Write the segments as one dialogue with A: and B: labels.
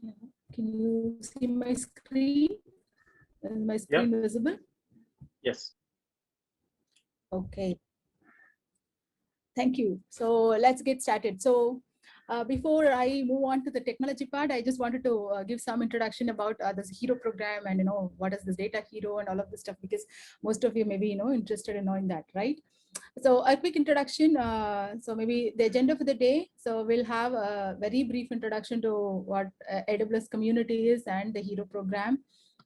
A: Yeah. Can you see my screen? Is my screen visible?
B: Yes.
A: Okay. Thank you. So let's get started. So before I move on to the technology part, I just wanted to give some introduction about this HERO program and what is this data hero and all of this stuff, because most of you may be interested in knowing that, right? So a quick introduction. So maybe the agenda for the day. So we'll have a very brief introduction to what AWS community is and the HERO program,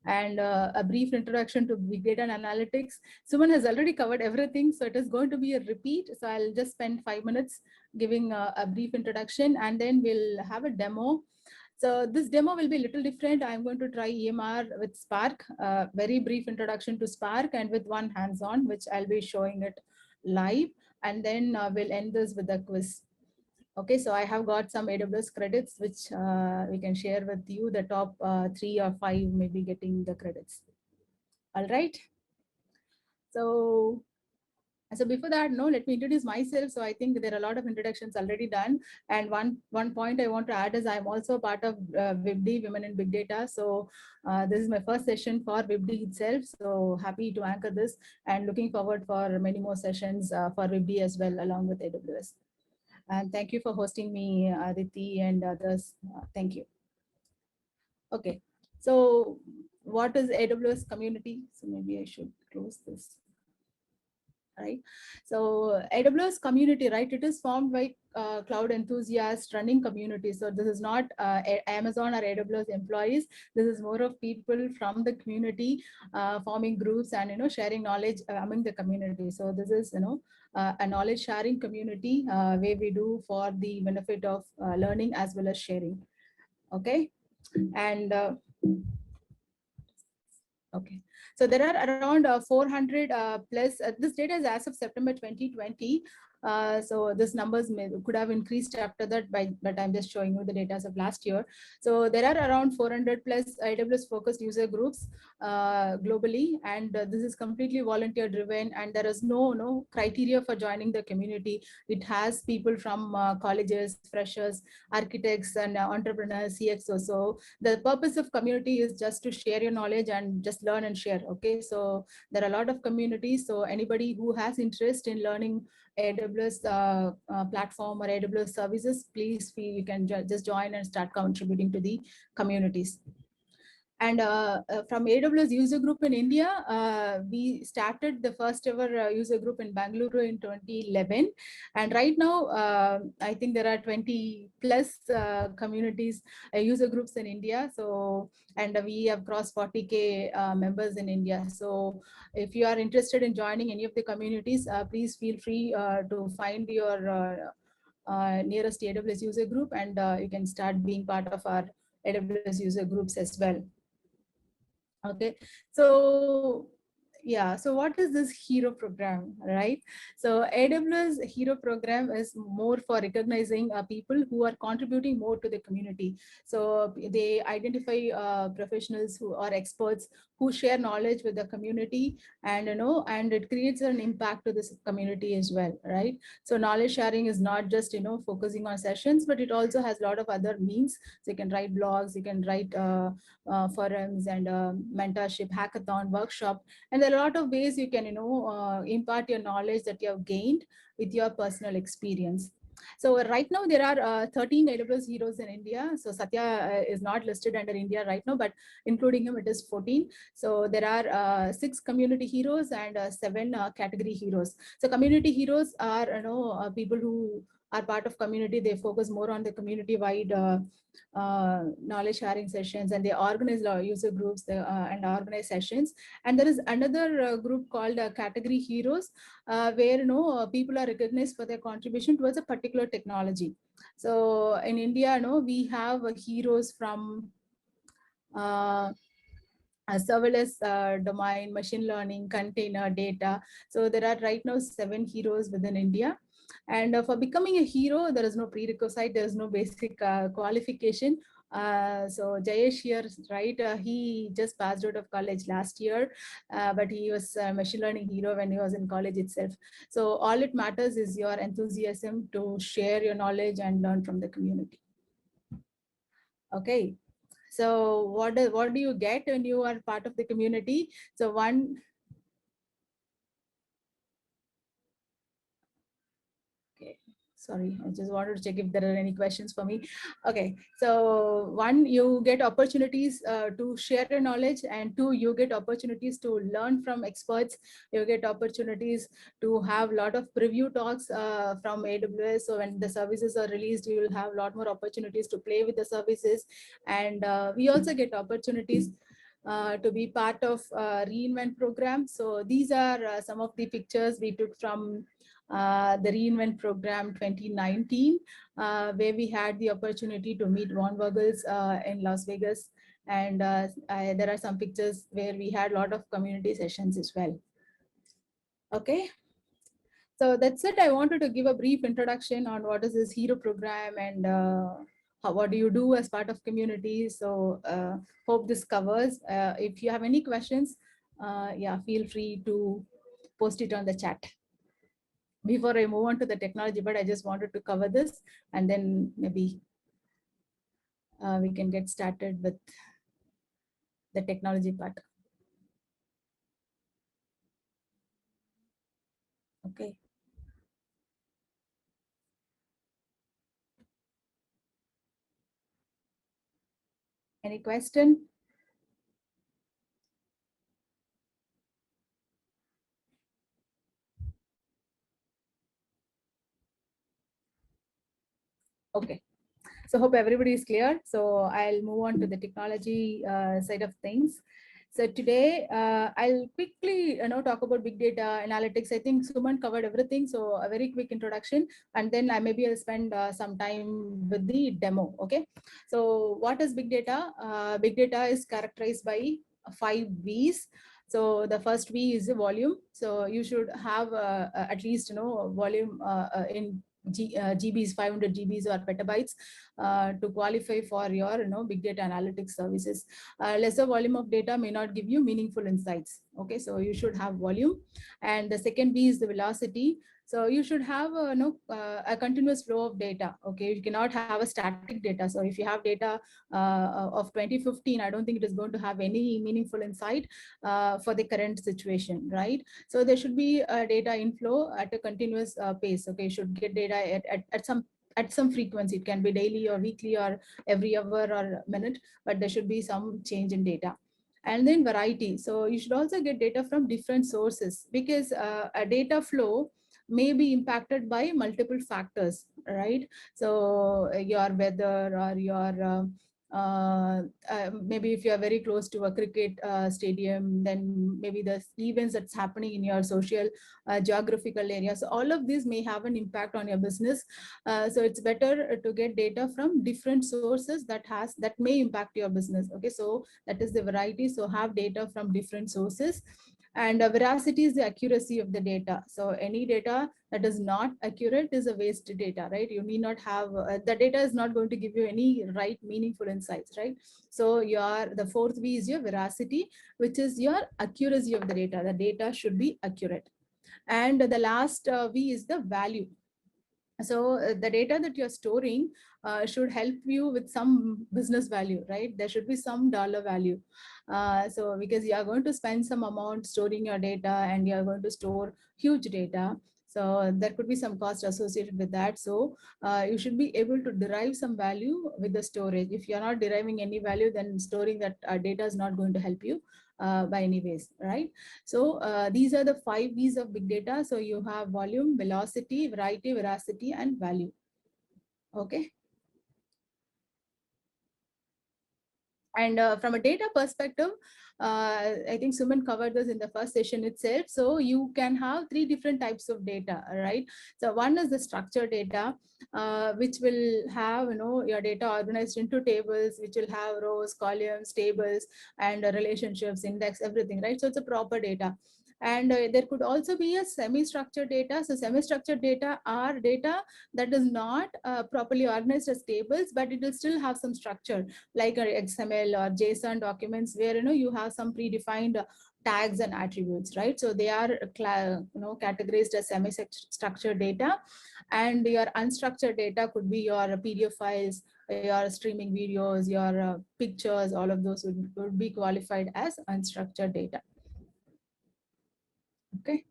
A: and a brief introduction to big data and analytics. Suman has already covered everything, so it is going to be a repeat. So I'll just spend 5 minutes giving a brief introduction, and then we'll have a demo. So this demo will be a little different. I'm going to try EMR with Spark, very brief introduction to Spark, and with one hands-on, which I'll be showing it live. And then we'll end this with a quiz. Okay, so I have got some AWS credits, which we can share with you. The top 3 or 5 may be getting the credits. All right. So before that, let me introduce myself. So I think there are a lot of introductions already done. And one point I want to add is I'm also part of WIBD, Women in Big Data. So this is my first session for WIBD itself. So happy to anchor this and looking forward for many more sessions for WIBD as well, along with AWS. And thank you for hosting me, Aditi and others. Thank you. Okay, so what is AWS community? So maybe I should close this. Right. So AWS community, right? It is formed by cloud enthusiasts running communities. So this is not Amazon or AWS employees. This is more of people from the community forming groups and sharing knowledge among the community. So this is a knowledge sharing community where we do for the benefit of learning as well as sharing. Okay, and okay. So there are around 400 plus. This data is as of September 2020. So this numbers could have increased after that, but I'm just showing you the data as of last year. So there are around 400 plus AWS focused user groups globally, and this is completely volunteer driven, and there is no criteria for joining the community. It has people from colleges, freshers, architects, and entrepreneurs, CXO. So the purpose of community is just to share your knowledge and just learn and share. Okay, so there are a lot of communities. So anybody who has interest in learning AWS platform or AWS services, please feel you can just join and start contributing to the communities. And from AWS user group in India, we started the first ever user group in Bangalore in 2011. And right now, I think there are 20 plus communities, user groups in India. So, and we have crossed 40K members in India. So if you are interested in joining any of the communities, please feel free to find your nearest AWS user group, and you can start being part of our AWS user groups as well. Okay, so yeah, so what is this HERO program, right? So AWS HERO program is more for recognizing people who are contributing more to the community. So they identify professionals who are experts who share knowledge with the community, and and it creates an impact to this community as well, right? So knowledge sharing is not just focusing on sessions, but it also has a lot of other means. So you can write blogs, you can write forums and mentorship, hackathon, workshop, and there are a lot of ways you can impart your knowledge that you have gained with your personal experience. So right now there are 13 AWS heroes in India. So Satya is not listed under India right now, but including him, it is 14. So there are 6 community heroes and 7 category heroes. So community heroes are people who are part of community. They focus more on the community-wide knowledge sharing sessions, and they organize user groups and organize sessions. And there is another group called category heroes, where people are recognized for their contribution towards a particular technology. So in India, we have heroes from serverless domain, machine learning, container, data. So there are right now 7 heroes within India. And for becoming a hero, there is no prerequisite, there is no basic qualification. So Jayesh here, right, he just passed out of college last year, but he was a machine learning hero when he was in college itself. So all it matters is your enthusiasm to share your knowledge and learn from the community. Okay. So what do you get when you are part of the community? So one, okay, sorry, I just wanted to check if there are any questions for me. Okay, so one, you get opportunities to share your knowledge, and two, you get opportunities to learn from experts. You get opportunities to have a lot of preview talks from AWS. So when the services are released, you will have a lot more opportunities to play with the services. And we also get opportunities to be part of reInvent program. So these are some of the pictures we took from the reInvent program 2019, where we had the opportunity to meet Von Vogels in Las Vegas. And there are some pictures where we had a lot of community sessions as well. Okay. So that's it. I wanted to give a brief introduction on what is this HERO program and what do you do as part of community. So hope this covers. If you have any questions, yeah, feel free to post it on the chat. Before I move on to the technology, but I just wanted to cover this, and then maybe we can get started with the technology part. Okay. Any question? Okay. So hope everybody is clear. So I'll move on to the technology side of things. So today I'll quickly talk about big data analytics. I think Suman covered everything. So a very quick introduction, and then maybe I'll spend some time with the demo. Okay. So what is big data? Big data is characterized by 5 V's. So the first V is the volume. So you should have at least volume in GBs, 500 GBs or petabytes to qualify for your big data analytics services. Lesser volume of data may not give you meaningful insights. Okay, so you should have volume. And the second B is the velocity. So you should have a continuous flow of data. Okay, you cannot have a static data. So if you have data of 2015, I don't think it is going to have any meaningful insight for the current situation, right? So there should be a data inflow at a continuous pace. Okay, you should get data at some frequency. It can be daily or weekly or every hour or minute, but there should be some change in data. And then variety. So you should also get data from different sources, because a data flow may be impacted by multiple factors, right? So your weather or your maybe if you are very close to a cricket stadium, then maybe the events that's happening in your social geographical area. So all of these may have an impact on your business. So it's better to get data from different sources that may impact your business. Okay, so that is the variety. So have data from different sources. And veracity is the accuracy of the data. So any data that is not accurate is a waste data, right? You need not have, the data is not going to give you any right meaningful insights, right? So the fourth V is your veracity, which is your accuracy of the data. The data should be accurate. And the last V is the value. So the data that you're storing should help you with some business value, right? There should be some dollar value. So because you are going to spend some amount storing your data, and you are going to store huge data, so there could be some cost associated with that. So you should be able to derive some value with the storage. If you're not deriving any value, then storing that data is not going to help you by any ways, right? So these are the 5 V's of big data. So you have volume, velocity, variety, veracity, and value. Okay. And from a data perspective, I think Suman covered this in the first session itself. So you can have 3 different types of data, right? So one is the structured data, which will have your data organized into tables, which will have rows, columns, tables, and relationships, index, everything, right? So it's a proper data. And there could also be a semi-structured data. So semi-structured data are data that is not properly organized as tables, but it will still have some structure, like XML or JSON documents, where you have some predefined tags and attributes, right? So they are categorized as semi-structured data, and your unstructured data could be your PDF files, your streaming videos, your pictures. All of those would be qualified as unstructured data. Okay.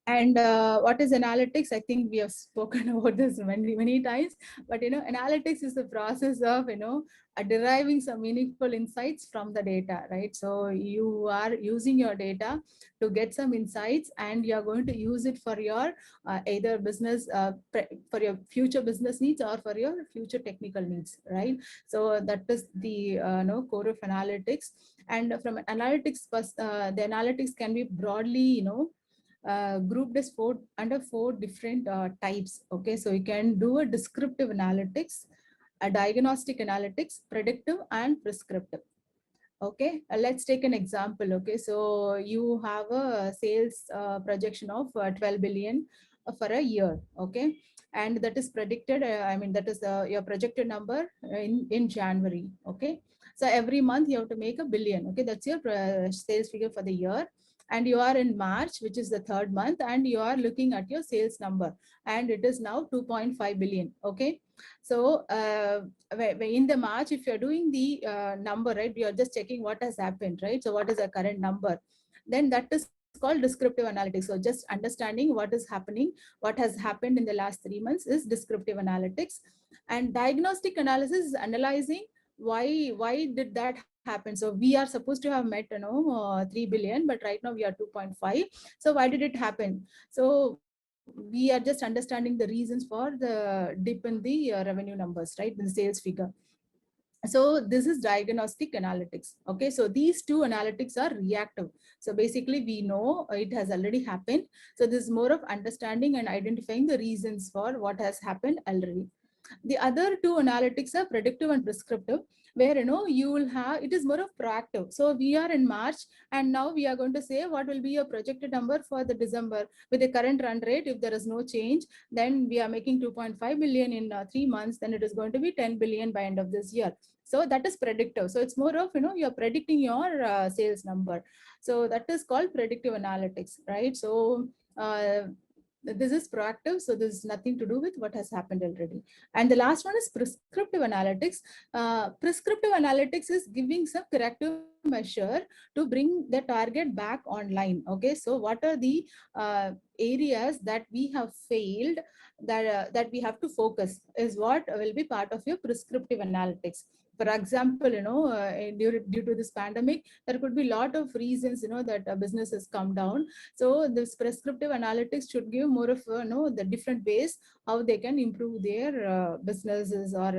A: And what is analytics? I think we have spoken about this many times, but analytics is the process of deriving some meaningful insights from the data, right? So you are using your data to get some insights, and you are going to use it for your either business, for your future business needs or for your future technical needs, right? So that is the core of analytics. And from analytics, the analytics can be broadly grouped as under four different types. Okay, so you can do a descriptive analytics, a diagnostic analytics, predictive, and prescriptive. Okay, let's take an example. Okay, so you have a sales projection of 12 billion for a year. Okay, and that is predicted. That is your projected number in January. Okay, so every month you have to make a billion. Okay, that's your sales figure for the year. And you are in March, which is the third month, and you are looking at your sales number, and it is now 2.5 billion. Okay, so in the March, if you're doing the number, right, you're just checking what has happened, right? So what is the current number? Then that is called descriptive analytics. So just understanding what is happening, what has happened in the last 3 months is descriptive analytics. And diagnostic analysis is analyzing why did that happen. So we are supposed to have met 3 billion, but right now we are 2.5. So why did it happen? So we are just understanding the reasons for the dip in the revenue numbers, right, in the sales figure. So this is diagnostic analytics. Okay, so these two analytics are reactive. So basically we know it has already happened. So this is more of understanding and identifying the reasons for what has happened already. The other two analytics are predictive and prescriptive, where you will have, it is more of proactive. So we are in March, and now we are going to say what will be your projected number for the December with the current run rate. If there is no change, then we are making 2.5 billion in 3 months, then it is going to be 10 billion by end of this year. So that is predictive. So it's more of you're predicting your sales number. So that is called predictive analytics, right? So this is proactive, so there's nothing to do with what has happened already. And the last one is prescriptive analytics. Prescriptive analytics is giving some corrective measure to bring the target back online. Okay, so what are the areas that we have failed, that we have to focus, is what will be part of your prescriptive analytics. For example, due to this pandemic, there could be a lot of reasons, that a business has come down. So this prescriptive analytics should give more of, the different ways how they can improve their businesses, or,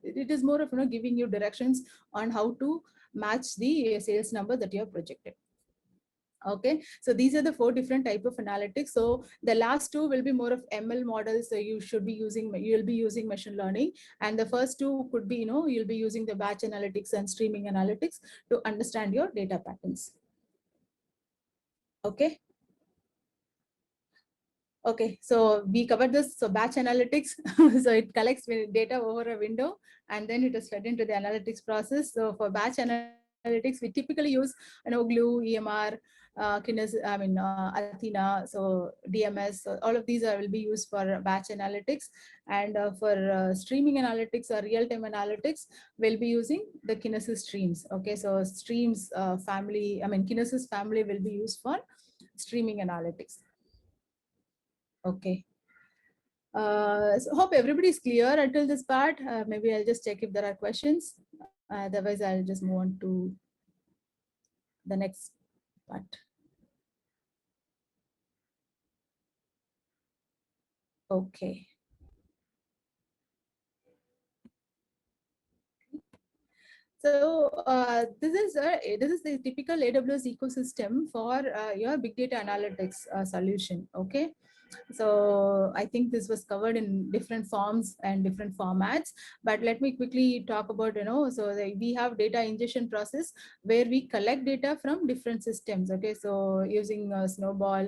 A: it is more of, giving you directions on how to match the sales number that you have projected. Okay, so these are the 4 different type of analytics. So the last 2 will be more of ML models. So you'll be using machine learning, and the first 2 could be, you'll be using the batch analytics and streaming analytics to understand your data patterns. Okay. Okay, so we covered this. So batch analytics, so it collects data over a window, and then it is fed into the analytics process. So for batch analytics, we typically use Glue, EMR, Athena, so DMS. So all of these will be used for batch analytics. And for streaming analytics or real-time analytics, we'll be using the Kinesis streams. Okay, so streams family, Kinesis family will be used for streaming analytics. Okay. So hope everybody is clear until this part. Maybe I'll just check if there are questions. Otherwise, I'll just move on to the next part. Okay. So this is the typical AWS ecosystem for your big data analytics solution. Okay. So I think this was covered in different forms and different formats, but let me quickly talk about, so we have data ingestion process where we collect data from different systems. Okay, so using Snowball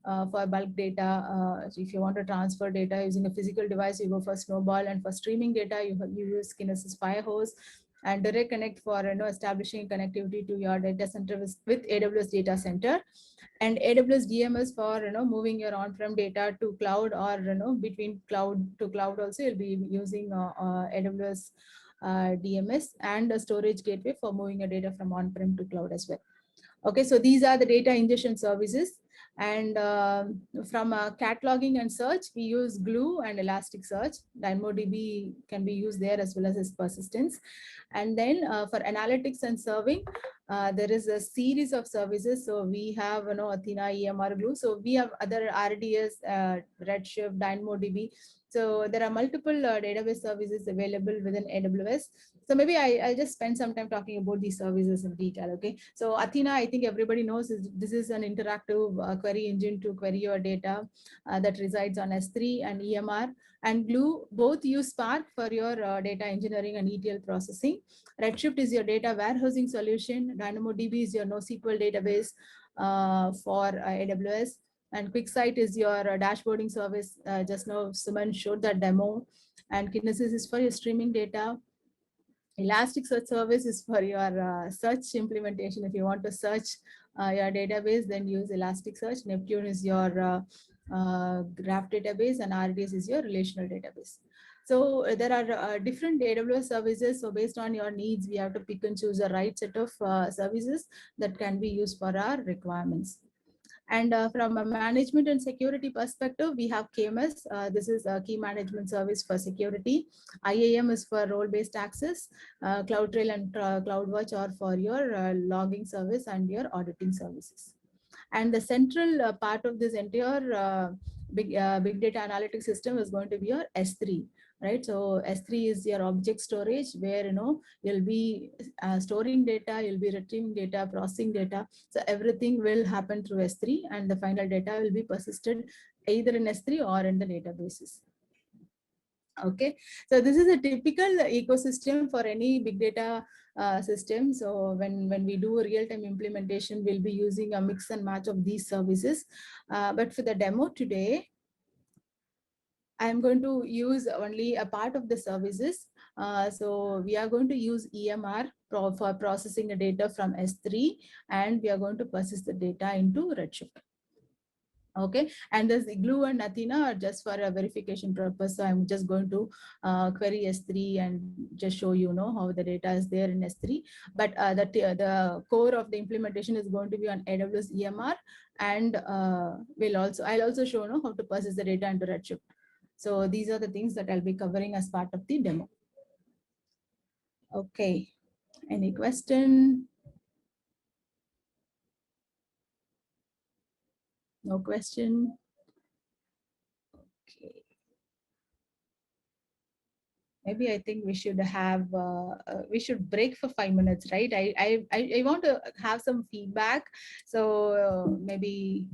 A: for bulk data. So if you want to transfer data using a physical device, you go for Snowball, and for streaming data, you use Kinesis Firehose. and direct connect for establishing connectivity to your data center with AWS data center, and AWS DMS for moving your on-prem data to cloud, or between cloud to cloud also you'll be using AWS DMS, and a storage gateway for moving your data from on-prem to cloud as well. Okay, so these are the data ingestion services. And from cataloging and search, we use Glue and Elasticsearch. DynamoDB can be used there as well as its persistence. And then for analytics and serving, there is a series of services. So we have Athena, EMR, Glue. So we have other RDS, Redshift, DynamoDB. So there are multiple database services available within AWS. So maybe I'll just spend some time talking about these services in detail. Okay. So Athena, I think everybody knows this is an interactive query engine to query your data that resides on S3 and EMR. And Glue both use Spark for your data engineering and ETL processing. Redshift is your data warehousing solution. DynamoDB is your NoSQL database for AWS. And QuickSight is your dashboarding service. Just now, Suman showed that demo. And Kinesis is for your streaming data. Elasticsearch service is for your search implementation. If you want to search your database, then use Elasticsearch. Neptune is your graph database, and RDS is your relational database. So there are different AWS services. So based on your needs, we have to pick and choose the right set of services that can be used for our requirements. And from a management and security perspective, we have KMS. This is a key management service for security. IAM is for role-based access. CloudTrail and CloudWatch are for your logging service and your auditing services. And the central part of this entire big data analytics system is going to be your S3. Right, so S3 is your object storage, where you'll be storing data, you'll be retrieving data, processing data. So everything will happen through S3, and the final data will be persisted either in S3 or in the databases. Okay, so this is a typical ecosystem for any big data system. So when we do a real-time implementation, we'll be using a mix and match of these services. But for the demo today, I'm going to use only a part of the services. So we are going to use EMR for processing the data from S3, and we are going to persist the data into Redshift. Okay, and this Glue and Athena are just for a verification purpose. So I'm just going to query S3 and just show how the data is there in S3. But the core of the implementation is going to be on AWS EMR, and I'll also show how to persist the data into Redshift. So these are the things that I'll be covering as part of the demo. Okay, any question? No question? Okay. Maybe I think we should have, we should break for 5 minutes, right? I want to have some feedback. So maybe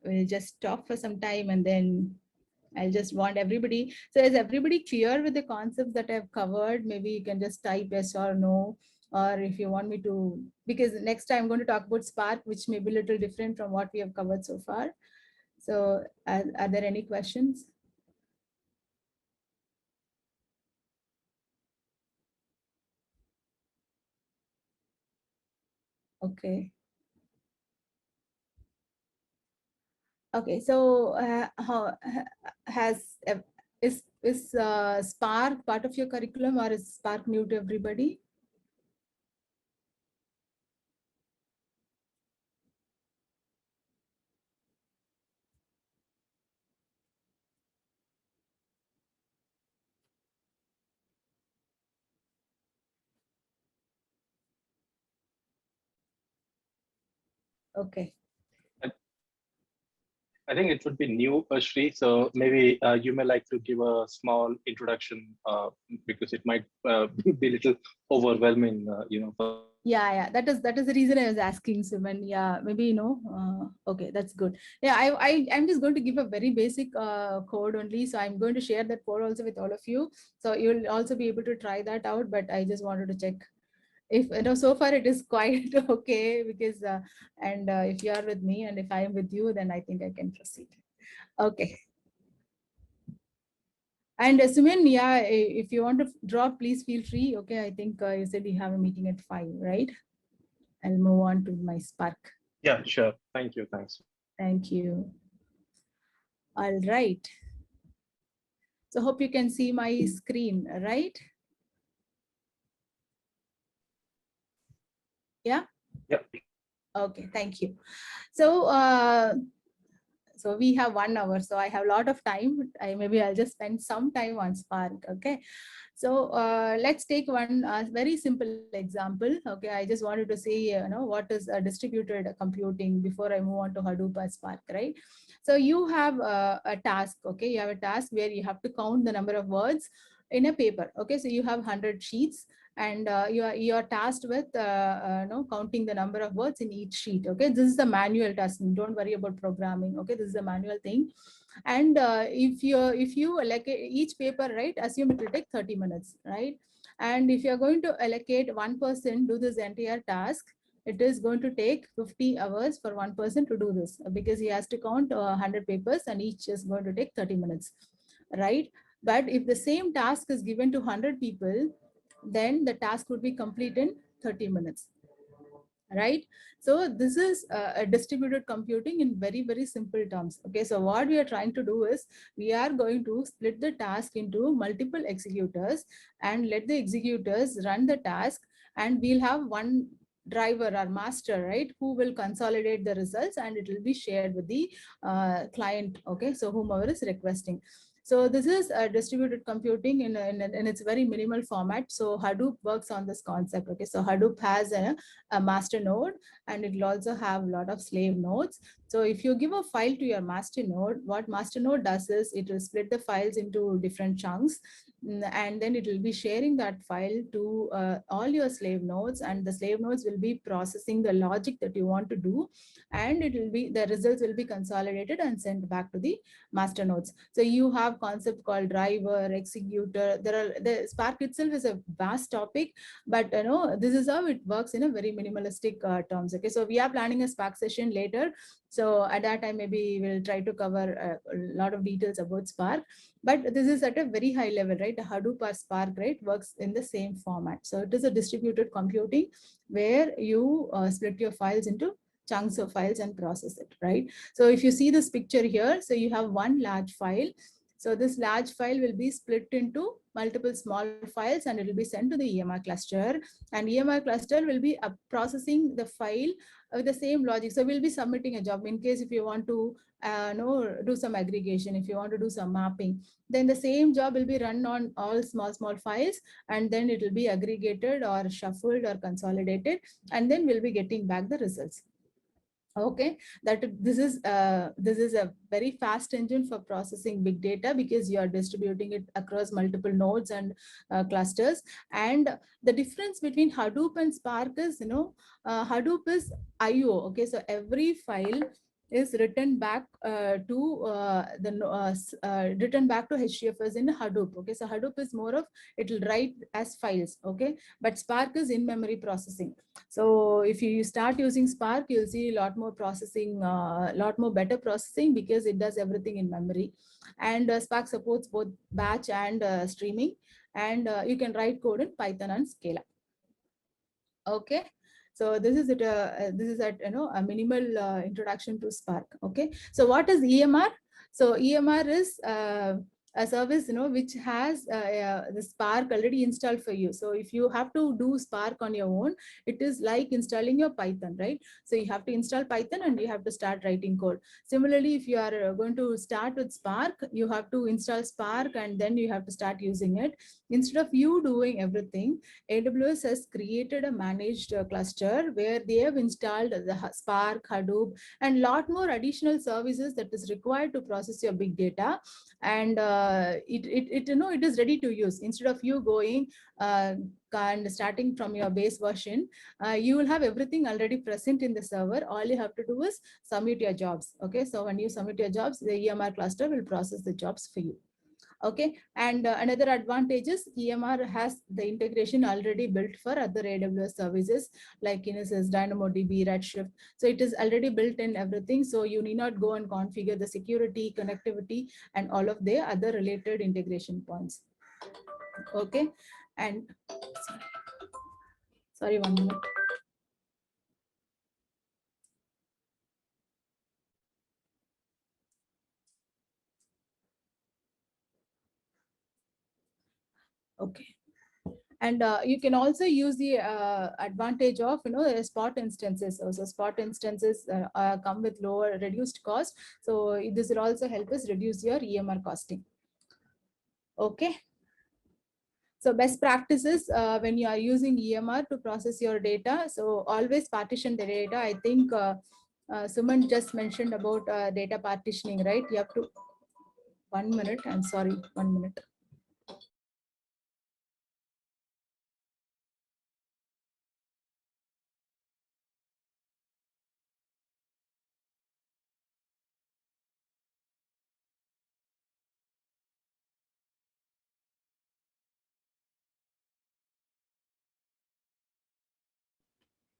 A: we'll just stop for some time, and then I'll just want everybody. So is everybody clear with the concepts that I've covered? Maybe you can just type yes or no, or if you want me to, because next time I'm going to talk about Spark, which may be a little different from what we have covered so far. So are there any questions? Okay. Okay, so how is Spark part of your curriculum, or is Spark new to everybody? Okay.
B: I think it would be new, Shri. So maybe you may like to give a small introduction because it might be a little overwhelming,
A: Yeah, that is the reason I was asking, Suman. Yeah, maybe okay, that's good. Yeah, I'm just going to give a very basic code only. So I'm going to share that code also with all of you. So you'll also be able to try that out. But I just wanted to check if so far it is quite okay, because and if you are with me and if I am with you, then I think I can proceed. Okay. And Sumin, yeah, if you want to drop, please feel free. Okay, I think you said you have a meeting at 5, right? I'll move on to my Spark.
B: Yeah, sure. Thank you. Thanks.
A: Thank you. All right. So hope you can see my screen, right? Yeah.
B: Yeah.
A: Okay, thank you. So, so we have 1 hour, so I have a lot of time. Maybe I'll just spend some time on Spark. Okay. So let's take one very simple example. Okay, I just wanted to say, what is distributed computing before I move on to Hadoop or Spark, right? So you have a task. Okay, you have a task where you have to count the number of words in a paper. Okay, so you have 100 sheets, and you are tasked with counting the number of words in each sheet. Okay, this is the manual task. Don't worry about programming. Okay, this is a manual thing. And if you allocate each paper, right, assume it will take 30 minutes, right? And if you're going to allocate one person do this entire task, it is going to take 50 hours for one person to do this, because he has to count 100 papers, and each is going to take 30 minutes, right? But if the same task is given to 100 people, then the task would be complete in 30 minutes, right? So this is a distributed computing in very, very simple terms. Okay, so what we are trying to do is we are going to split the task into multiple executors and let the executors run the task, and we'll have one driver or master, right, who will consolidate the results, and it will be shared with the client. Okay, so whomever is requesting. So this is distributed computing in its very minimal format. So Hadoop works on this concept. Okay, so Hadoop has a master node, and it will also have a lot of slave nodes. So if you give a file to your master node, what master node does is it will split the files into different chunks, and then it will be sharing that file to all your slave nodes, and the slave nodes will be processing the logic that you want to do, and it will be the results will be consolidated and sent back to the master nodes. So you have concept called driver, executor. The Spark itself is a vast topic, but this is how it works in a very minimalistic terms. Okay, so we are planning a Spark session later, so at that time maybe we'll try to cover a lot of details about Spark, but this is at a very high level, right? The Hadoop or Spark, right, works in the same format. So it is a distributed computing where you split your files into chunks of files and process it, right? So if you see this picture here, so you have one large file. So this large file will be split into multiple small files, and it will be sent to the EMR cluster, and EMR cluster will be processing the file with the same logic. So we'll be submitting a job in case if you want to do some aggregation, if you want to do some mapping, then the same job will be run on all small files, and then it will be aggregated or shuffled or consolidated, and then we'll be getting back the results. Okay, that this is a very fast engine for processing big data, because you are distributing it across multiple nodes and clusters. And the difference between Hadoop and Spark is, Hadoop is IO. Okay, so every file is written back written back to HDFS in Hadoop. Okay, so Hadoop is more of, it will write as files. Okay, but Spark is in memory processing. So if you start using Spark, you'll see a lot more processing, lot more better processing, because it does everything in memory. And Spark supports both batch and streaming, and you can write code in Python and Scala. Okay. So this is it. This is at a minimal introduction to Spark. Okay. So what is EMR? So EMR is a service which has the Spark already installed for you. So if you have to do Spark on your own, it is like installing your Python, right? So you have to install Python and you have to start writing code. Similarly, if you are going to start with Spark, you have to install Spark and then you have to start using it. Instead of you doing everything, AWS has created a managed cluster where they have installed the Spark, Hadoop, and lot more additional services that is required to process your big data. And it is ready to use. Instead of you going and starting from your base version, you will have everything already present in the server. All you have to do is submit your jobs. Okay, so when you submit your jobs, the EMR cluster will process the jobs for you. Okay, and another advantage is EMR has the integration already built for other AWS services like Kinesis, DynamoDB, Redshift. So it is already built in everything. So you need not go and configure the security, connectivity, and all of the other related integration points. Okay, and sorry, 1 minute. Okay. And you can also use the advantage of spot instances. So spot instances come with lower reduced cost. So this will also help us reduce your EMR costing. Okay. So best practices when you are using EMR to process your data. So always partition the data. I think Suman just mentioned about data partitioning, right? You have to 1 minute. I'm sorry, 1 minute.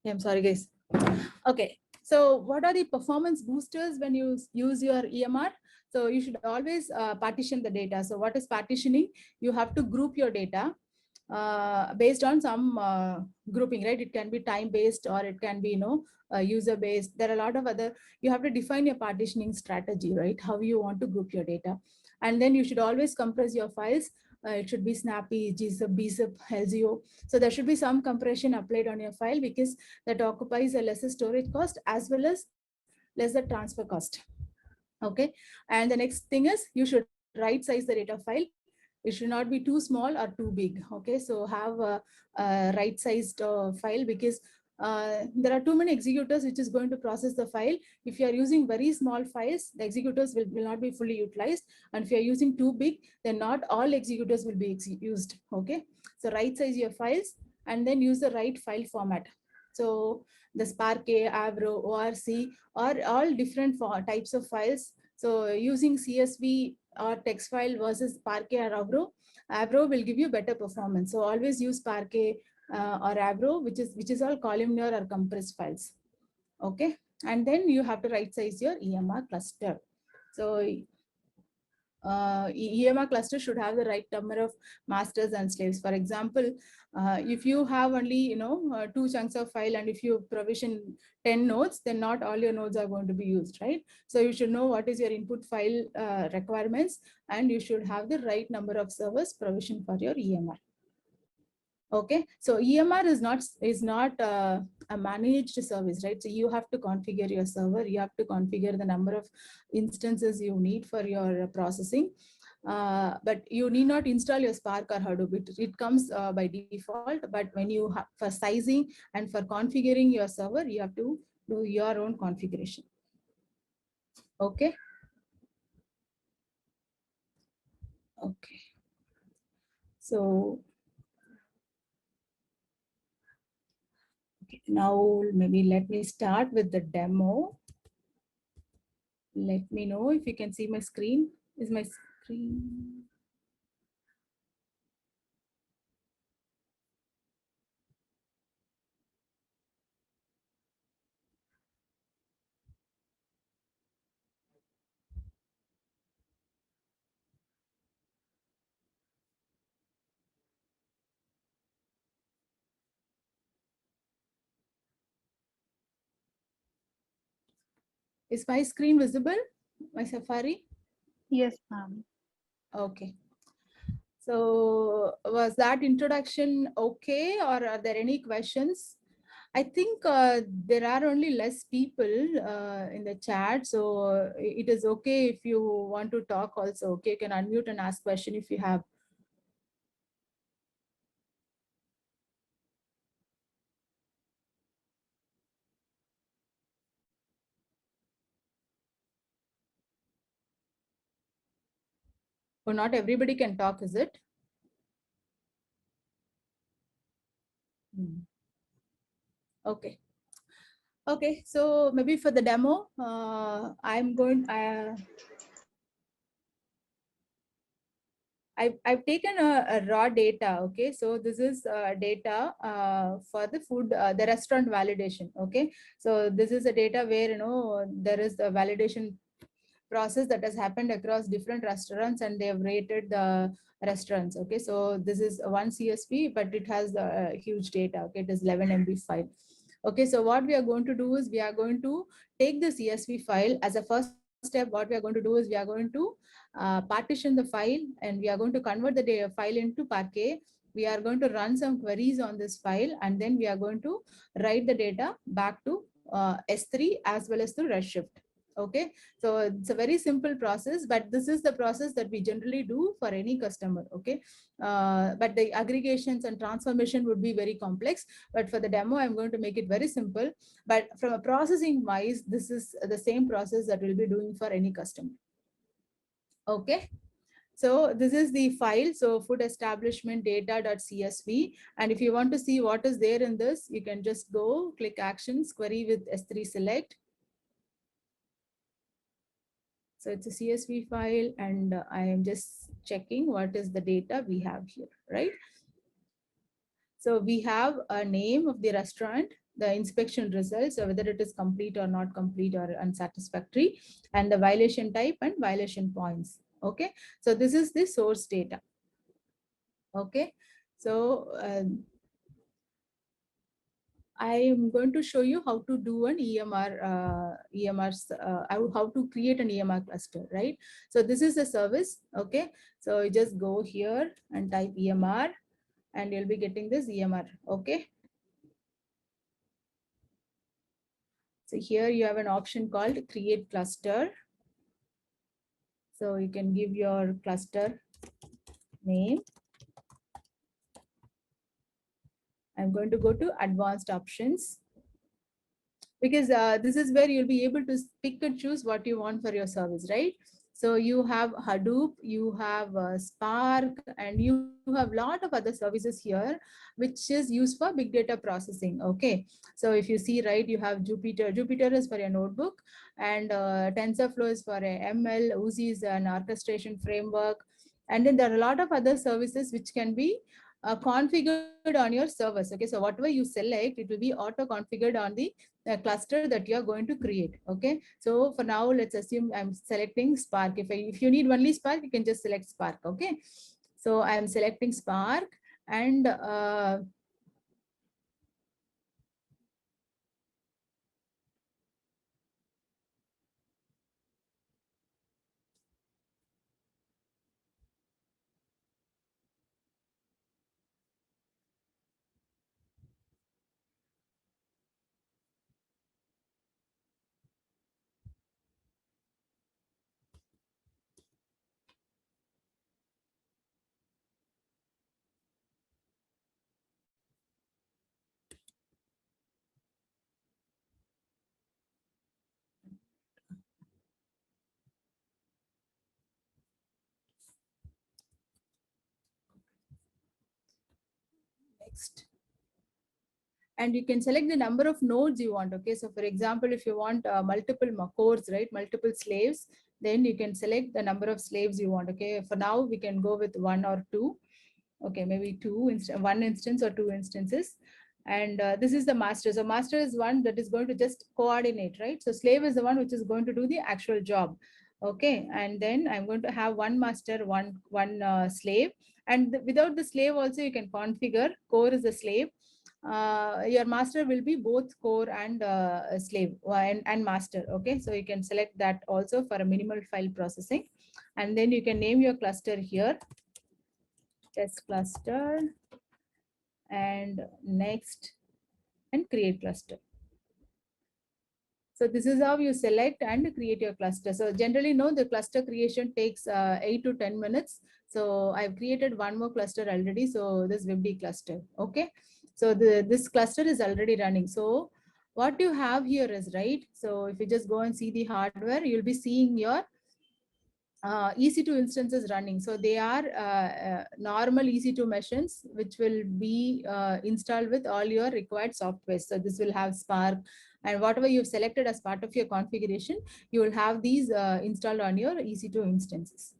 A: Yeah, I'm sorry, guys. Okay, so what are the performance boosters when you use your EMR? So you should always partition the data. So what is partitioning? You have to group your data based on some grouping, right? It can be time based or it can be, user based. There are a lot of other, you have to define your partitioning strategy, right? How you want to group your data. And then you should always compress your files. It should be snappy, gzip, bzip, lzo. So there should be some compression applied on your file because that occupies a lesser storage cost as well as lesser transfer cost. Okay, and the next thing is you should right size the data file. It should not be too small or too big. Okay, so have a right sized file because there are too many executors which is going to process the file. If you are using very small files, the executors will not be fully utilized. And if you are using too big, then not all executors will be used. Okay, so right size your files and then use the right file format. So the Spark-A, Avro, ORC are all different types of files. So using CSV or text file versus Spark-A or Avro will give you better performance. So always use Spark-A or Avro, which is all columnar or compressed files. Okay, and then you have to right size your EMR cluster. So EMR cluster should have the right number of masters and slaves. For example, if you have only 2 chunks of file and if you provision 10 nodes, then not all your nodes are going to be used, right? So you should know what is your input file requirements, and you should have the right number of servers provisioned for your EMR. Okay, so EMR is not a managed service, right? So you have to configure your server, you have to configure the number of instances you need for your processing, but you need not install your Spark or Hadoop. It comes by default, but when you have for sizing and for configuring your server, you have to do your own configuration. Okay. Okay. So now maybe let me start with the demo. Let me know if you can see my screen. Is my screen? Is my screen visible? My Safari?
C: Yes, ma'am.
A: Okay. So was that introduction okay, or are there any questions? I think there are only less people in the chat, so it is okay if you want to talk also. Okay, you can unmute and ask question if you have. Or not everybody can talk, is it? Okay. Okay, so maybe for the demo, I'm going. I've taken a raw data. Okay, so this is data for the food, the restaurant validation. Okay, so this is a data where there is the validation process that has happened across different restaurants, and they have rated the restaurants. Okay, so this is one CSV, but it has huge data. Okay, it is 11 MB file. Okay, so what we are going to do is we are going to take the CSV file as a first step. What we are going to do is we are going to partition the file, and we are going to convert the data file into Parquet. We are going to run some queries on this file, and then we are going to write the data back to S3 as well as to Redshift. Okay, so it's a very simple process, but this is the process that we generally do for any customer. Okay, but the aggregations and transformation would be very complex, but for the demo I'm going to make it very simple. But from a processing wise, this is the same process that we'll be doing for any customer. Okay, so this is the file, so food establishment data.csv. And if you want to see what is there in this, you can just go click actions, query with S3 select. So it's a CSV file, and I am just checking what is the data we have here, right? So we have a name of the restaurant, the inspection results, so whether it is complete or not complete or unsatisfactory, and the violation type and violation points. Okay, so this is the source data. Okay, so I am going to show you how to do an EMR, how to create an EMR cluster, right? So this is a service. Okay, so you just go here and type EMR, and you'll be getting this EMR. Okay, so here you have an option called create cluster. So you can give your cluster name. I'm going to go to advanced options, because this is where you'll be able to pick and choose what you want for your service, right? So you have Hadoop, you have Spark, and you have a lot of other services here, which is used for big data processing. Okay, so if you see, right, you have Jupyter. Jupyter is for your notebook, and TensorFlow is for a ML. Oozie is an orchestration framework, and then there are a lot of other services which can be configured on your servers. Okay, so whatever you select, it will be auto configured on the cluster that you are going to create. Okay, so for now, let's assume I'm selecting Spark. If you need only Spark, you can just select Spark. Okay, so I'm selecting Spark, and next. And you can select the number of nodes you want. Okay, so for example, if you want multiple cores, right, multiple slaves, then you can select the number of slaves you want. Okay, for now we can go with 1 or 2. Okay, maybe one instance or 2 instances. And this is the master. So master is one that is going to just coordinate, right? So slave is the one which is going to do the actual job. Okay, and then I'm going to have one master, one slave. And without the slave also you can configure. Core is a slave. Your master will be both core and slave and master. Okay, so you can select that also for a minimal file processing. And then you can name your cluster here, test cluster, and next, and create cluster. So this is how you select and create your cluster. So generally, no, the cluster creation takes 8 to 10 minutes. So I've created one more cluster already. So this WebD cluster. Okay, so this cluster is already running. So what you have here is, right, so if you just go and see the hardware, you'll be seeing your EC2 instances running. So they are normal EC2 machines, which will be installed with all your required software. So this will have Spark, and whatever you've selected as part of your configuration, you will have these installed on your EC2 instances.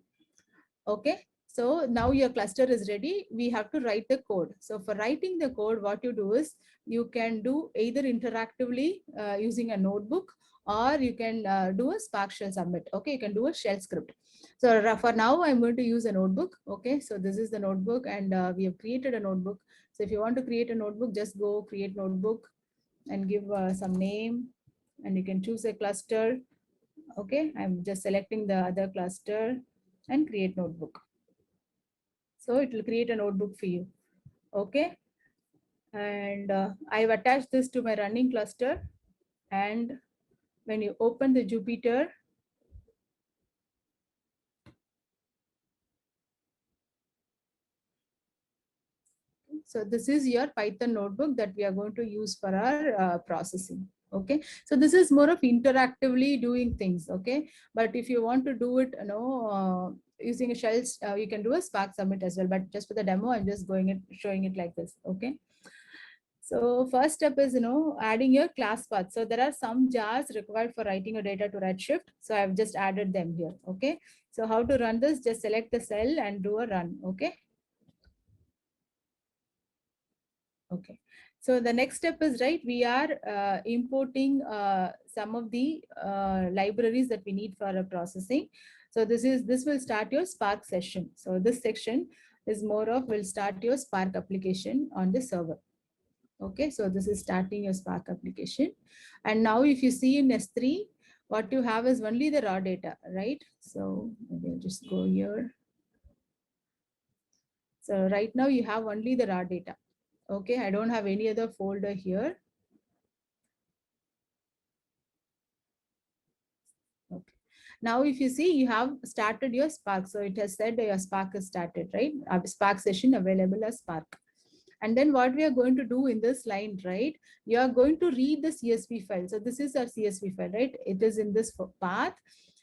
A: Okay, So now your cluster is ready. We have to write the code. So for writing the code, what you do is you can do either interactively using a notebook, or you can do a Spark shell submit. Okay, you can do a shell script. So for now, I'm going to use a notebook. Okay, so this is the notebook, and we have created a notebook. So if you want to create a notebook, just go create notebook and give some name, and you can choose a cluster. Okay, I'm just selecting the other cluster and create notebook. So it will create a notebook for you. Okay, and I've attached this to my running cluster, and when you open the Jupyter, so this is your Python notebook that we are going to use for our processing. Okay, so this is more of interactively doing things. Okay, but if you want to do it, using a shell, you can do a Spark submit as well. But just for the demo, I'm just showing it like this. Okay. So first step is, adding your class path. So there are some jars required for writing your data to Redshift. So I've just added them here. Okay. So how to run this? Just select the cell and do a run. Okay. Okay. So the next step is, right, we are importing some of the libraries that we need for our processing. So this will start your Spark session. So this section is more of will start your Spark application on the server. Okay, so this is starting your Spark application. And now if you see in S3, what you have is only the raw data, right? So maybe I'll just go here. So right now you have only the raw data. Okay, I don't have any other folder here. Okay. Now, if you see, you have started your Spark. So it has said that your Spark is started, right? Spark session available as Spark. And then what we are going to do in this line, right? You are going to read the CSV file. So this is our CSV file, right? It is in this path.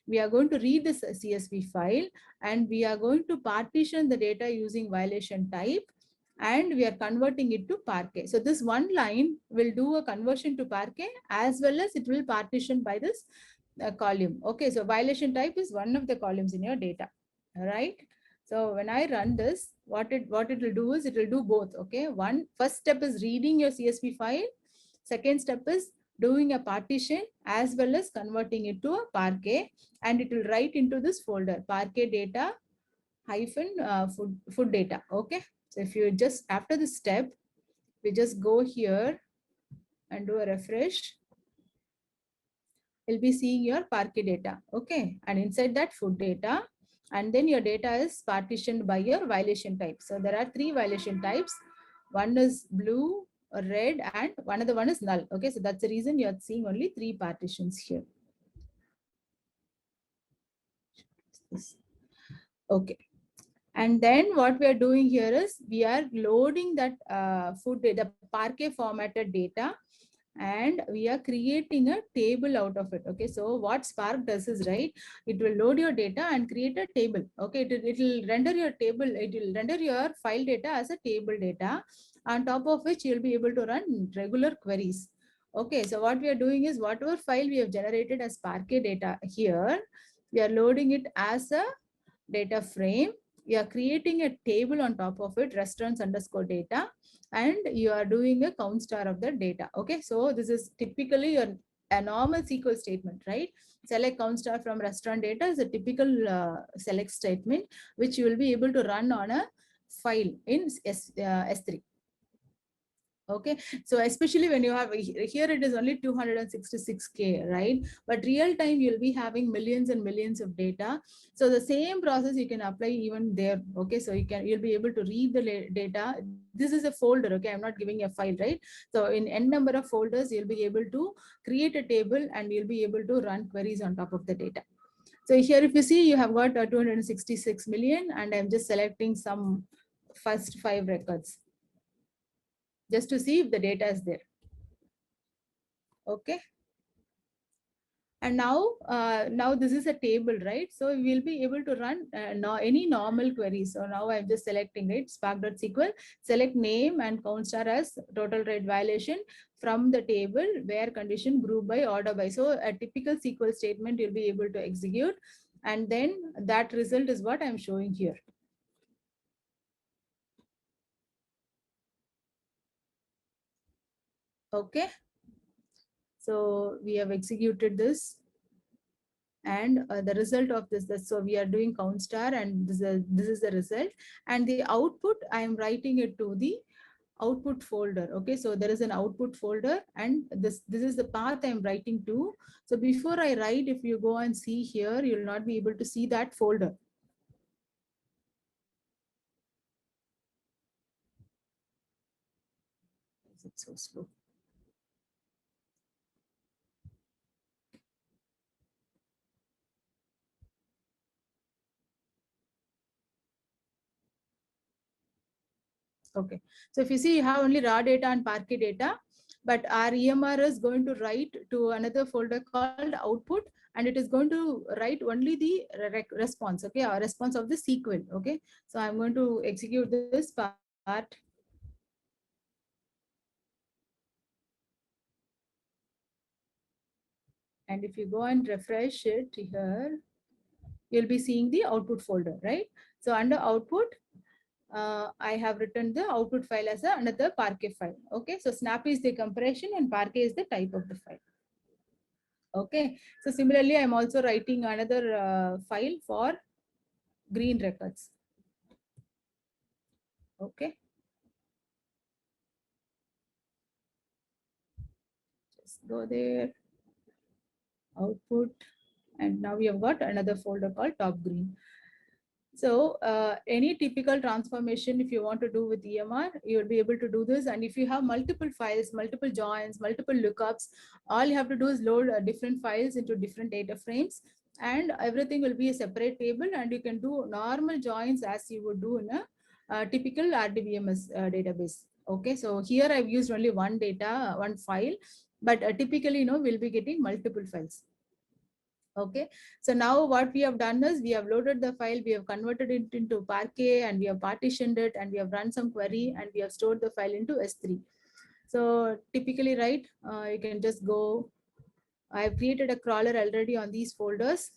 A: We are going to read this CSV file, and we are going to partition the data using violation type, and we are converting it to Parquet. So this one line will do a conversion to Parquet, as well as it will partition by this column. Okay, so violation type is one of the columns in your data. All right. So when I run this, what it will do is it will do both. Okay, first step is reading your CSV file. Second step is doing a partition as well as converting it to a Parquet, and it will write into this folder Parquet data hyphen food data. Okay, so if you just after this step, we just go here and do a refresh. You'll be seeing your Parquet data. Okay, and inside that food data, and then your data is partitioned by your violation type. So there are 3 violation types. One is blue, red, and one other one is null. Okay, so that's the reason you're seeing only 3 partitions here. Okay. And then what we are doing here is we are loading that food data, Parquet formatted data, and we are creating a table out of it. Okay, so what Spark does is, right, it will load your data and create a table. Okay, it will render your table, it will render your file data as a table data, on top of which you'll be able to run regular queries. Okay, so what we are doing is whatever file we have generated as Parquet data here, we are loading it as a data frame. You are creating a table on top of it, restaurants underscore data, and you are doing a count star of the data. Okay, so this is typically a normal SQL statement, right? Select count star from restaurant data is a typical select statement, which you will be able to run on a file in S3. Okay, so especially when you have here, it is only 266K, right? But real time, you'll be having millions and millions of data. So the same process you can apply even there. Okay, so you'll be able to read the data. This is a folder. Okay, I'm not giving a file, right? So in n number of folders, you'll be able to create a table, and you'll be able to run queries on top of the data. So here, if you see, you have got 266 million, and I'm just selecting some first 5 records, just to see if the data is there. Okay. And now this is a table, right? So we'll be able to run any normal query. So now I'm just selecting, right, spark.sql, select name and count star as total rate violation from the table where condition group by order by. So a typical SQL statement you'll be able to execute, and then that result is what I'm showing here. Okay. So we have executed this. And the result of this, so we are doing count star, and this is the result. And the output, I am writing it to the output folder. Okay, so there is an output folder, and this is the path I'm writing to. So before I write, if you go and see here, you'll not be able to see that folder. Is it so slow? Okay, so if you see, you have only raw data and Parquet data, but our EMR is going to write to another folder called output, and it is going to write only the response, okay, or response of the SQL. Okay, so I'm going to execute this part. And if you go and refresh it here, you'll be seeing the output folder, right? So under output, I have written the output file as another Parquet file. Okay, so Snap is the compression and Parquet is the type of the file. Okay, so similarly, I'm also writing another file for green records. Okay, just go there, output, and now we have got another folder called top green. So any typical transformation, if you want to do with EMR, you will be able to do this. And if you have multiple files, multiple joins, multiple lookups, all you have to do is load different files into different data frames, and everything will be a separate table, and you can do normal joins as you would do in a typical RDBMS database. Okay, so here I've used only one file, but typically, we'll be getting multiple files. Okay, so now what we have done is we have loaded the file, we have converted it into Parquet, and we have partitioned it, and we have run some query, and we have stored the file into S3. So typically, right, you can just go. I have created a crawler already on these folders.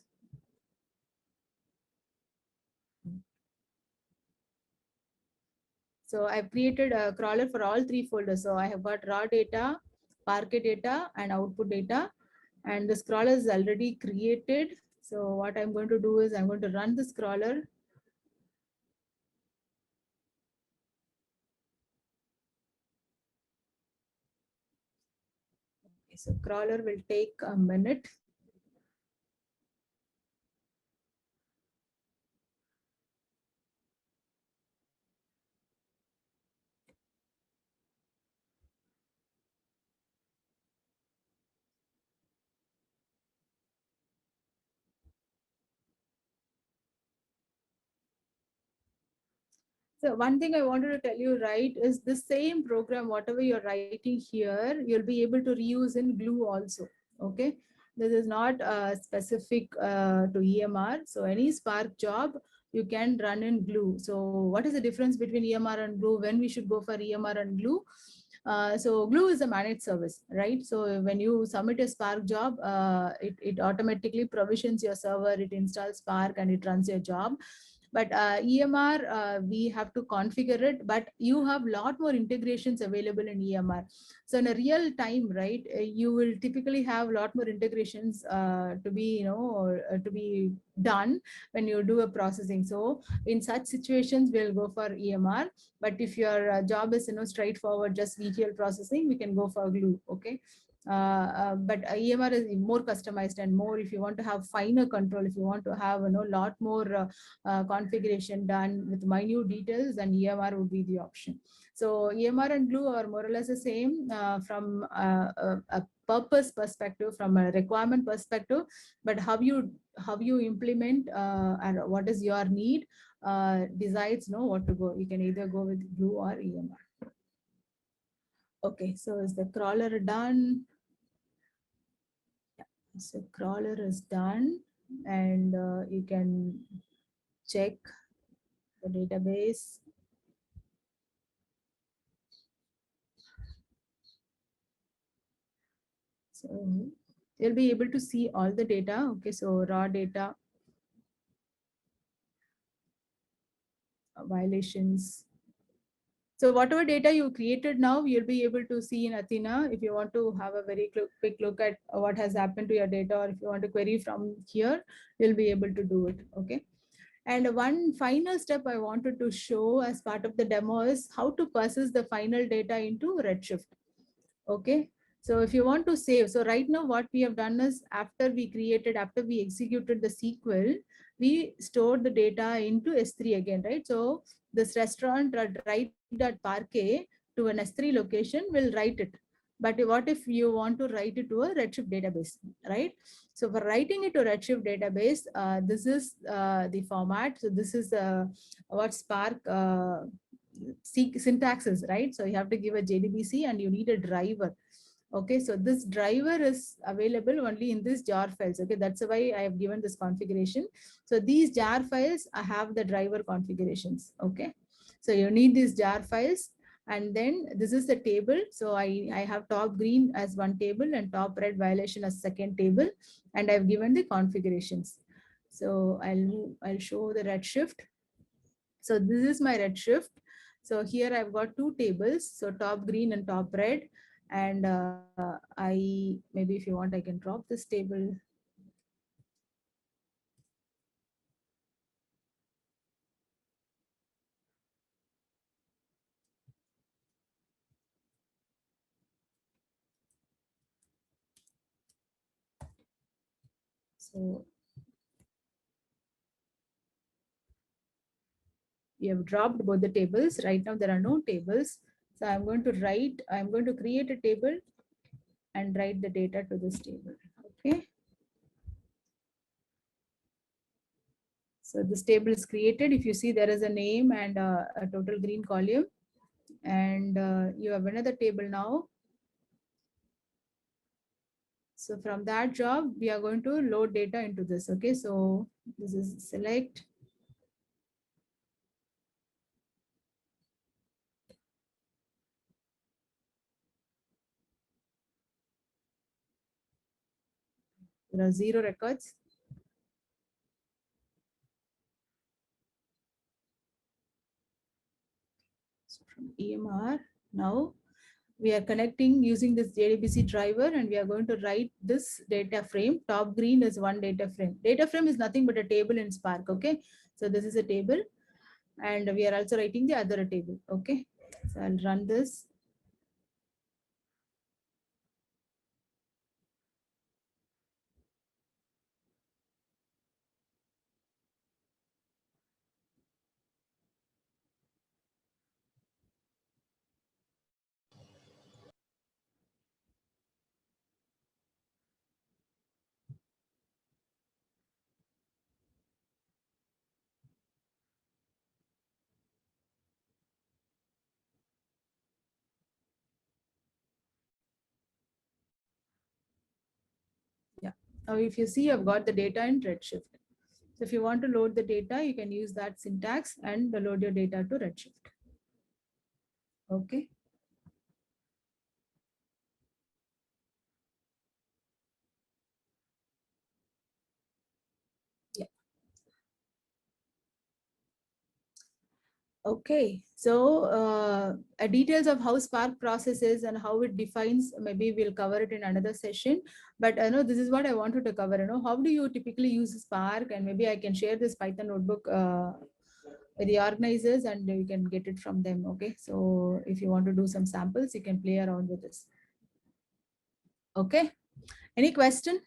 A: So I've created a crawler for all three folders. So I have got raw data, Parquet data, and output data. And this crawler is already created. So what I'm going to do is I'm going to run this crawler. Okay, so crawler will take a minute. So one thing I wanted to tell you, right, is the same program, whatever you're writing here, you'll be able to reuse in Glue also. Okay, this is not specific to EMR. So any Spark job you can run in Glue. So what is the difference between EMR and Glue? When we should go for EMR and Glue? So Glue is a managed service, right? So when you submit a Spark job, it automatically provisions your server, it installs Spark, and it runs your job. But EMR, we have to configure it, but you have a lot more integrations available in EMR. So in a real time, right, you will typically have a lot more integrations to be done when you do a processing. So in such situations, we'll go for EMR. But if your job is straightforward, just ETL processing, we can go for Glue. Okay. But EMR is more customized and more, if you want to have finer control, if you want to have lot more configuration done with minute details, then EMR would be the option. So EMR and Glue are more or less the same from a purpose perspective, from a requirement perspective, but how you implement and what is your need decides what to go. You can either go with Glue or EMR. Okay, so is the crawler done? Yeah, so crawler is done, and you can check the database. So you'll be able to see all the data. Okay, so raw data, violations, So whatever data you created now, you'll be able to see in Athena. If you want to have a very quick look at what has happened to your data, or if you want to query from here, you'll be able to do it, okay? And one final step I wanted to show as part of the demo is how to process the final data into Redshift. Okay, so if you want to save, so right now what we have done is after we executed the SQL, we stored the data into S3 again, right? So this restaurant write.parquet to an S3 location will write it. But what if you want to write it to a Redshift database, right? So for writing it to Redshift database, this is the format. So this is what Spark syntax is, right? So you have to give a JDBC and you need a driver. Okay, so this driver is available only in this jar files. Okay, that's why I have given this configuration. So these jar files, I have the driver configurations. Okay, so you need these jar files. And then this is the table. So I have top green as one table and top red violation as second table. And I've given the configurations. So I'll show the Redshift. So this is my Redshift. So here I've got two tables, so top green and top red. And maybe if you want, I can drop this table. So we have dropped both the tables. Right now there are no tables. So I'm going to create a table and write the data to this table. Okay. So this table is created. If you see, there is a name and a total green column. And you have another table now. So from that job, we are going to load data into this. Okay, so this is select. There are 0 records. So from EMR, now we are connecting using this JDBC driver, and we are going to write this data frame. Top green is one data frame. Data frame is nothing but a table in Spark. Okay, so this is a table, and we are also writing the other table. Okay, so I'll run this. Yeah. Now, if you see, I've got the data in Redshift. So if you want to load the data, you can use that syntax and load your data to Redshift. Okay. Yeah. Okay. So details of how Spark processes and how it defines, maybe we'll cover it in another session. But I know this is what I wanted to cover. How do you typically use Spark? And maybe I can share this Python notebook with the organizers, and you can get it from them. Okay. So if you want to do some samples, you can play around with this. Okay. Any question?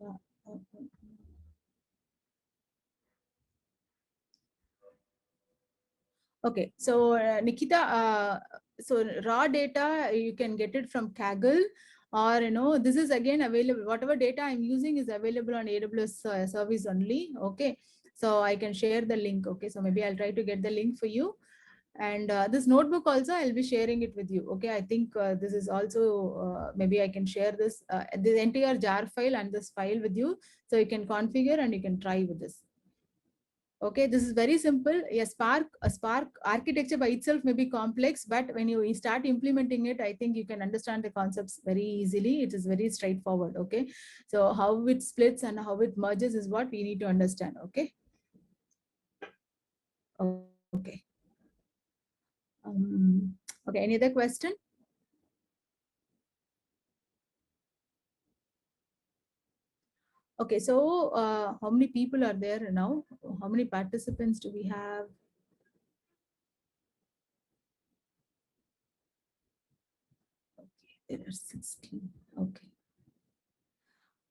A: Yeah. Okay. Okay, so Nikita, so raw data, you can get it from Kaggle, or this is again available. Whatever data I'm using is available on AWS service only. Okay, so I can share the link. Okay, so maybe I'll try to get the link for you. And this notebook also, I'll be sharing it with you. Okay, I think this is also, maybe I can share this, the entire jar file and this file with you. So you can configure and you can try with this. Okay, this is very simple. A Spark architecture by itself may be complex, but when you start implementing it, I think you can understand the concepts very easily. It is very straightforward. Okay, so how it splits and how it merges is what we need to understand. Okay. Okay. Okay. Any other question? Okay, so how many people are there now? How many participants do we have? Okay, there are 16. Okay.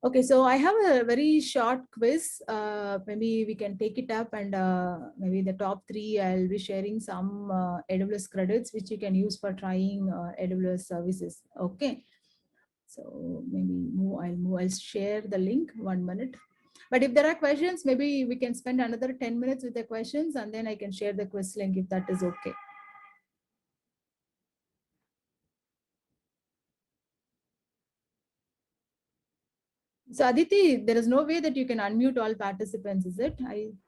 A: Okay, so I have a very short quiz. Maybe we can take it up, and maybe the top three, I'll be sharing some AWS credits which you can use for trying AWS services. Okay. So maybe I'll share the link 1 minute. But if there are questions, maybe we can spend another 10 minutes with the questions, and then I can share the quiz link if that is okay. So Aditi, there is no way that you can unmute all participants, is it?
C: Ma'am,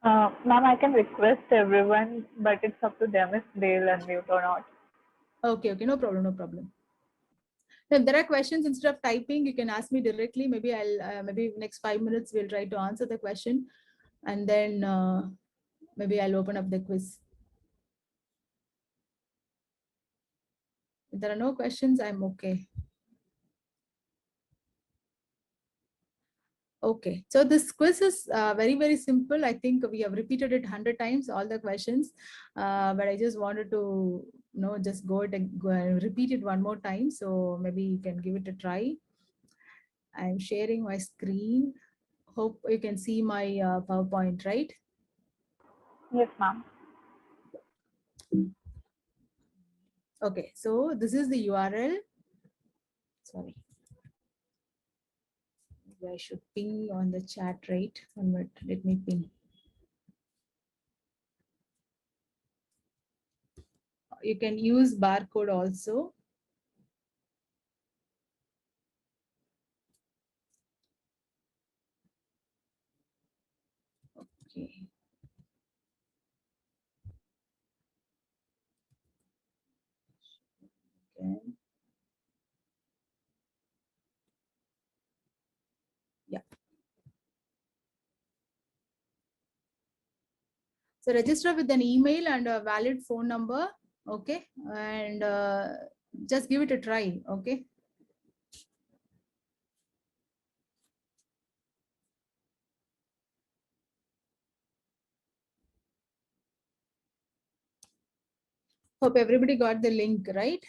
C: I can request everyone, but it's up to them if they'll unmute or not.
A: Okay, no problem, no problem. If there are questions, instead of typing, you can ask me directly. Maybe I'll maybe next 5 minutes we'll try to answer the question, and then maybe I'll open up the quiz. If there are no questions, I'm okay. Okay, so this quiz is very, very simple. I think we have repeated it 100 times, all the questions, but I just wanted to just go and repeat it one more time. So maybe you can give it a try. I'm sharing my screen. Hope you can see my PowerPoint, right?
C: Yes, ma'am.
A: Okay, so this is the URL. Sorry. I should ping on the chat, right? 1 minute, let me ping. You can use barcode also. Okay. Okay. Yeah. So register with an email and a valid phone number. Okay. And just give it a try. Okay. Hope everybody got the link, right?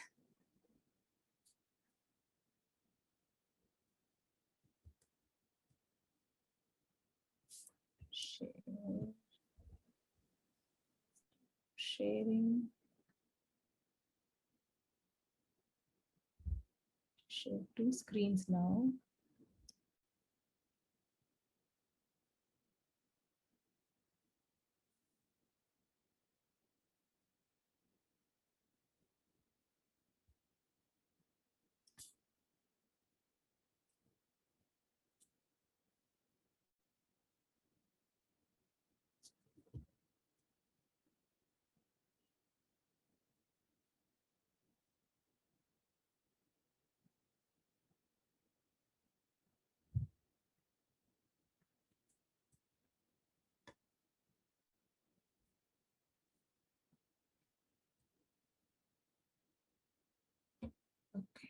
A: Sharing. Share two screens now. Okay.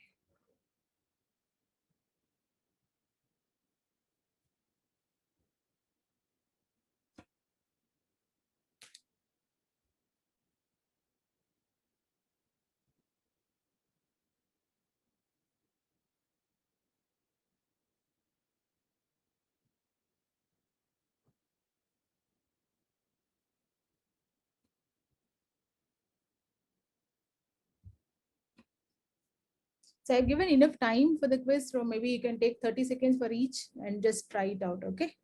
A: So I've given enough time for the quiz, so maybe you can take 30 seconds for each and just try it out, okay?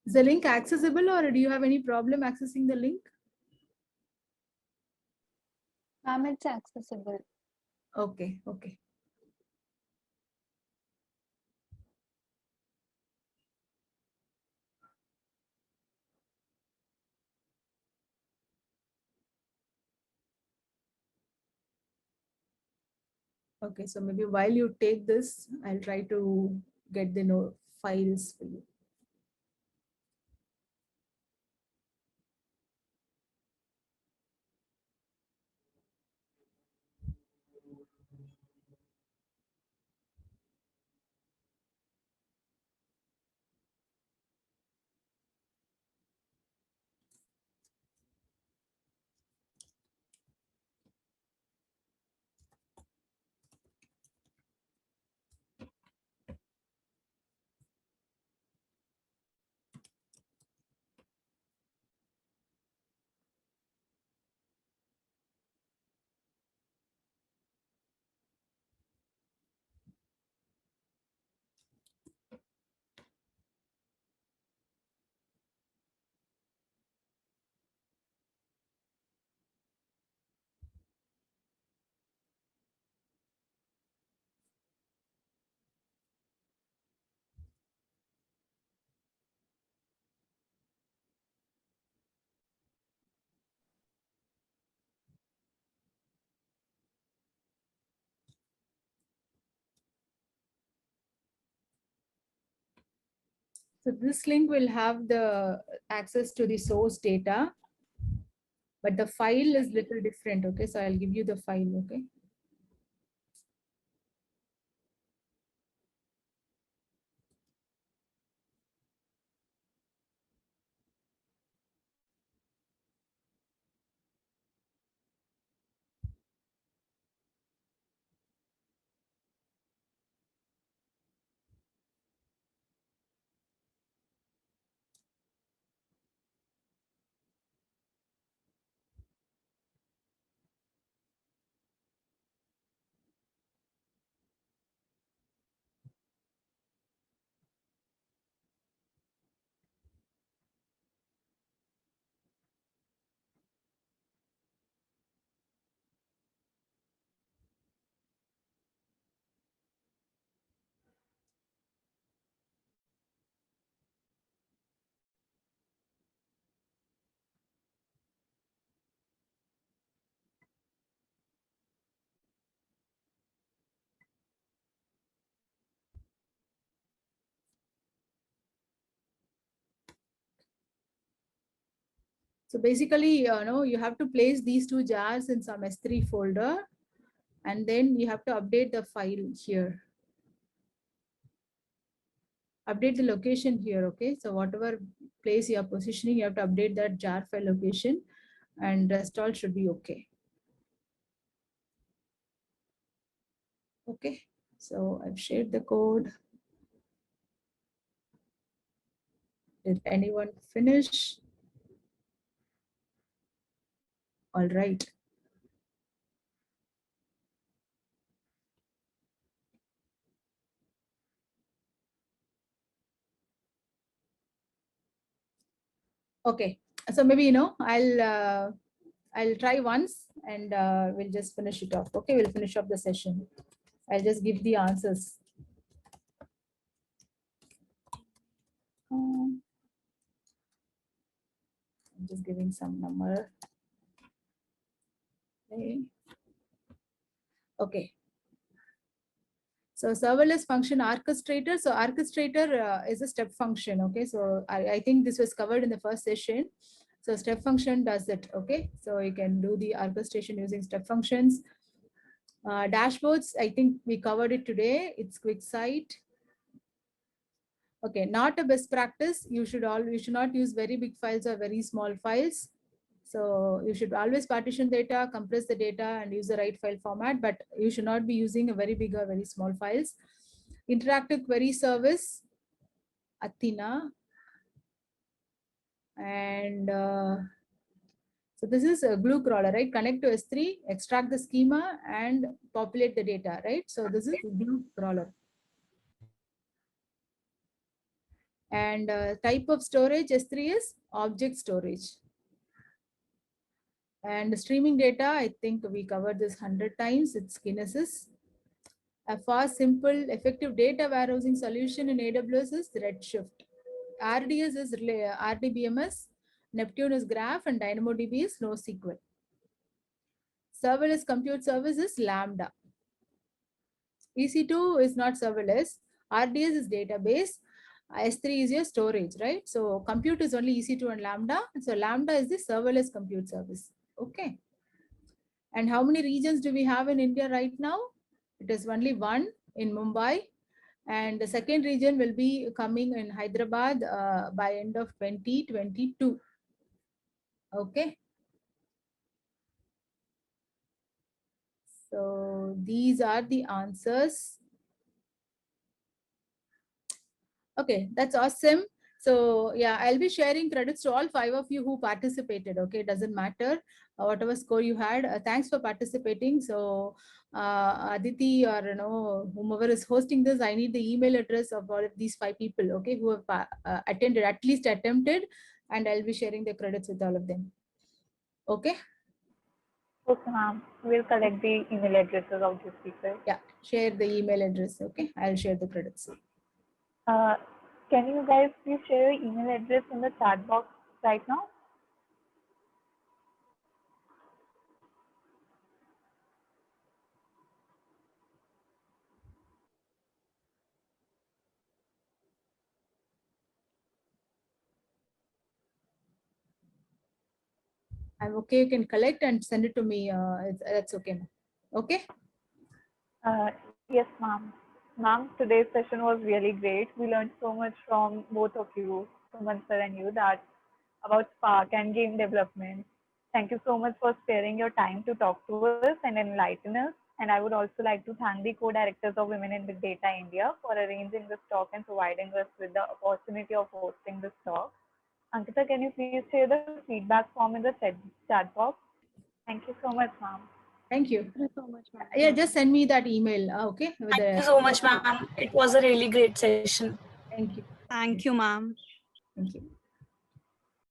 A: Is the link accessible or do you have any problem accessing the link?
D: Ma'am, it's accessible.
A: Okay, okay. Okay, so maybe while you take this, I'll try to get the files for you. So this link will have the access to the source data, but the file is little different. Okay, so I'll give you the file. Okay. So basically, you have to place these two jars in some S3 folder, and then you have to update the file here. Update the location here. Okay, so whatever place you are positioning, you have to update that jar file location, and rest all should be okay. Okay, so I've shared the code. Did anyone finish? All right. Okay, so maybe I'll try once and we'll just finish it off. Okay, we'll finish up the session. I'll just give the answers. I'm just giving some number. Okay. So serverless function orchestrator. So orchestrator is a step function. Okay, so I think this was covered in the first session. So step function does it. Okay, so you can do the orchestration using step functions. Dashboards, I think we covered it today. It's QuickSight. Okay, not a best practice. You should not use very big files or very small files. So you should always partition data, compress the data, and use the right file format, but you should not be using a very big or very small files. Interactive query service, Athena. And so this is a glue crawler, right? Connect to S3, extract the schema, and populate the data, right? So this is glue crawler. And type of storage, S3 is object storage. And streaming data, I think we covered this 100 times. It's Kinesis. A fast, simple, effective data warehousing solution in AWS is Redshift. RDS is RDBMS. Neptune is Graph, and DynamoDB is NoSQL. Serverless compute service is Lambda. EC2 is not serverless. RDS is database. S3 is your storage, right? So compute is only EC2 and Lambda. So Lambda is the serverless compute service. Okay. And how many regions do we have in India right now? It is only one in Mumbai. And the second region will be coming in Hyderabad by end of 2022. Okay. So these are the answers. Okay, that's awesome. So yeah, I'll be sharing credits to all 5 of you who participated. Okay, it doesn't matter whatever score you had. Thanks for participating. So Aditi or whomever is hosting this, I need the email address of all of these 5 people. Okay, who have attended, at least attempted, and I'll be sharing the credits with all of them. Okay.
C: Okay, ma'am. We'll collect the email addresses of the speakers.
A: Yeah, share the email address. Okay, I'll share the credits.
C: Can you guys please share your email address in the chat box right now?
A: I'm okay. You can collect and send it to me. That's okay. Okay.
C: Yes, ma'am. Ma'am, today's session was really great. We learned so much from both of you, Suman sir and you, that about Spark and game development. Thank you so much for sparing your time to talk to us and enlighten us. And I would also like to thank the co-directors of Women in Big Data India for arranging this talk and providing us with the opportunity of hosting this talk. Ankita, can you please share the feedback form in the chat box? Thank you so much, ma'am.
A: Thank you.
D: Thank you so much, ma'am.
A: Yeah, just send me that email. Okay.
E: Thank you so much, ma'am. It was a really great session.
A: Thank you.
F: Thank you, ma'am.
A: Thank you.